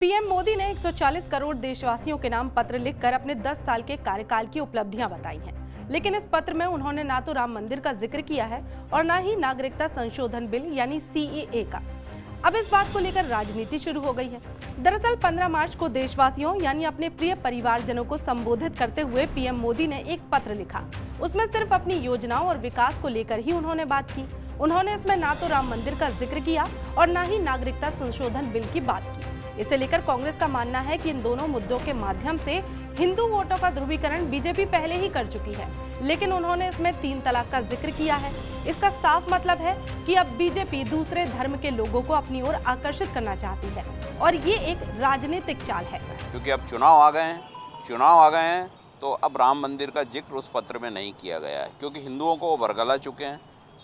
PM Modi ने 140 करोड़ देशवासियों के नाम पत्र लिखकर अपने 10 साल के कार्यकाल की उपलब्धियां बताई हैं। लेकिन इस पत्र में उन्होंने ना तो राम मंदिर का जिक्र किया है और ना ही नागरिकता संशोधन बिल यानी सीएए का। अब इस बात को लेकर राजनीति शुरू हो गई है। दरअसल 15 मार्च को देशवासियों यानी अपने प्रिय परिवारजनों को संबोधित करते हुए पीएम मोदी ने एक पत्र लिखा। उसमें सिर्फ अपनी योजनाओं और विकास को लेकर ही उन्होंने बात की। उन्होंने इसमें ना तो राम मंदिर का जिक्र किया और ना ही नागरिकता संशोधन बिल की बात की। इसे लेकर कांग्रेस का मानना है कि इन दोनों मुद्दों के माध्यम से हिंदू वोटों का ध्रुवीकरण बीजेपी पहले ही कर चुकी है, लेकिन उन्होंने इसमें 3 तलाक का जिक्र किया है। इसका साफ मतलब है कि अब बीजेपी दूसरे धर्म के लोगों को अपनी ओर आकर्षित करना चाहती है और ये एक राजनीतिक चाल है। क्योंकि अब चुनाव आ गए हैं तो अब राम मंदिर का जिक्र उस पत्र में नहीं किया गया है, क्योंकि हिंदुओं को वो बरगला चुके हैं।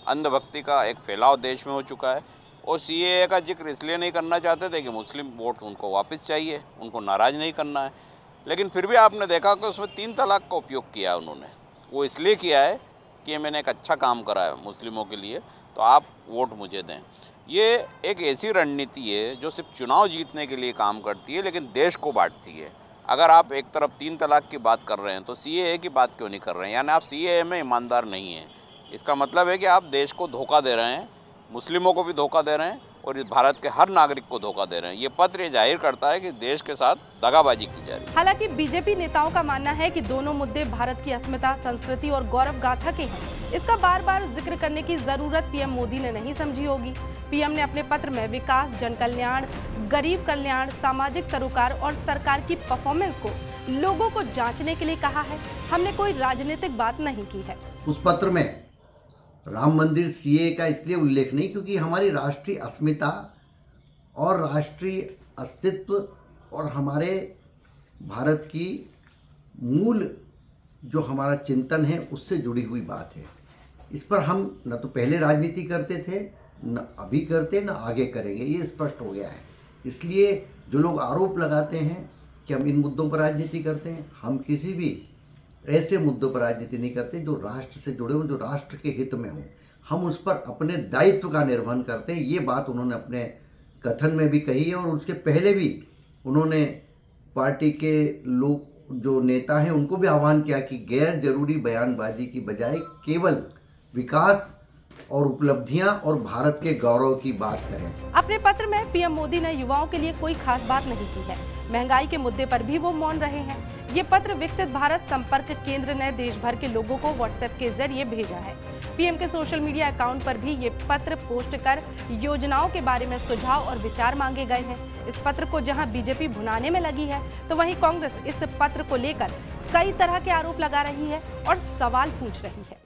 अंधभक्ति का एक फैलाव देश में हो चुका है और सीएए का जिक्र इसलिए नहीं करना चाहते थे कि मुस्लिम वोट उनको वापस चाहिए, उनको नाराज़ नहीं करना है। लेकिन फिर भी आपने देखा कि उसमें 3 तलाक का उपयोग किया है उन्होंने। वो इसलिए किया है कि मैंने एक अच्छा काम करा है मुस्लिमों के लिए, तो आप वोट मुझे दें। ये एक ऐसी रणनीति है जो सिर्फ चुनाव जीतने के लिए काम करती है, लेकिन देश को बांटती है। अगर आप एक तरफ 3 तलाक की बात कर रहे हैं तो सीएए की बात क्यों नहीं कर रहे हैं? यानी आप सीएए में ईमानदार नहीं हैं। इसका मतलब है कि आप देश को धोखा दे रहे हैं, मुस्लिमों को भी धोखा दे रहे हैं और इस भारत के हर नागरिक को धोखा दे रहे हैं। ये पत्र ये जाहिर करता है कि देश के साथ दगाबाजी की जा रही है। हालांकि बीजेपी नेताओं का मानना है कि दोनों मुद्दे भारत की अस्मिता, संस्कृति और गौरव गाथा के हैं। इसका बार बार जिक्र करने की जरूरत पीएम मोदी ने नहीं समझी होगी। पीएम ने अपने पत्र में विकास, जन कल्याण, गरीब कल्याण, सामाजिक सरोकार और सरकार की परफॉर्मेंस को लोगों को जांचने के लिए कहा है। हमने कोई राजनीतिक बात नहीं की है। उस पत्र में राम मंदिर सीएए का इसलिए उल्लेख नहीं क्योंकि हमारी राष्ट्रीय अस्मिता और राष्ट्रीय अस्तित्व और हमारे भारत की मूल जो हमारा चिंतन है उससे जुड़ी हुई बात है। इस पर हम न तो पहले राजनीति करते थे, न अभी करते, न आगे करेंगे, ये स्पष्ट हो गया है। इसलिए जो लोग आरोप लगाते हैं कि हम इन मुद्दों पर राजनीति करते हैं, हम किसी भी ऐसे मुद्दों पर राजनीति नहीं करते जो राष्ट्र से जुड़े हों, जो राष्ट्र के हित में हों। हम उस पर अपने दायित्व का निर्वहन करते हैं। ये बात उन्होंने अपने कथन में भी कही है और उसके पहले भी उन्होंने पार्टी के लोग जो नेता हैं उनको भी आह्वान किया कि गैर जरूरी बयानबाजी की बजाय केवल विकास और उपलब्धियां और भारत के गौरव की बात करें। अपने पत्र में पीएम मोदी ने युवाओं के लिए कोई खास बात नहीं की है। महंगाई के मुद्दे पर भी वो मौन रहे हैं। ये पत्र विकसित भारत संपर्क केंद्र ने देश भर के लोगों को व्हाट्सएप के जरिए भेजा है। पीएम के सोशल मीडिया अकाउंट पर भी ये पत्र पोस्ट कर योजनाओं के बारे में सुझाव और विचार मांगे गए हैं। इस पत्र को जहां बीजेपी भुनाने में लगी है, तो वहीं कांग्रेस इस पत्र को लेकर कई तरह के आरोप लगा रही है और सवाल पूछ रही है।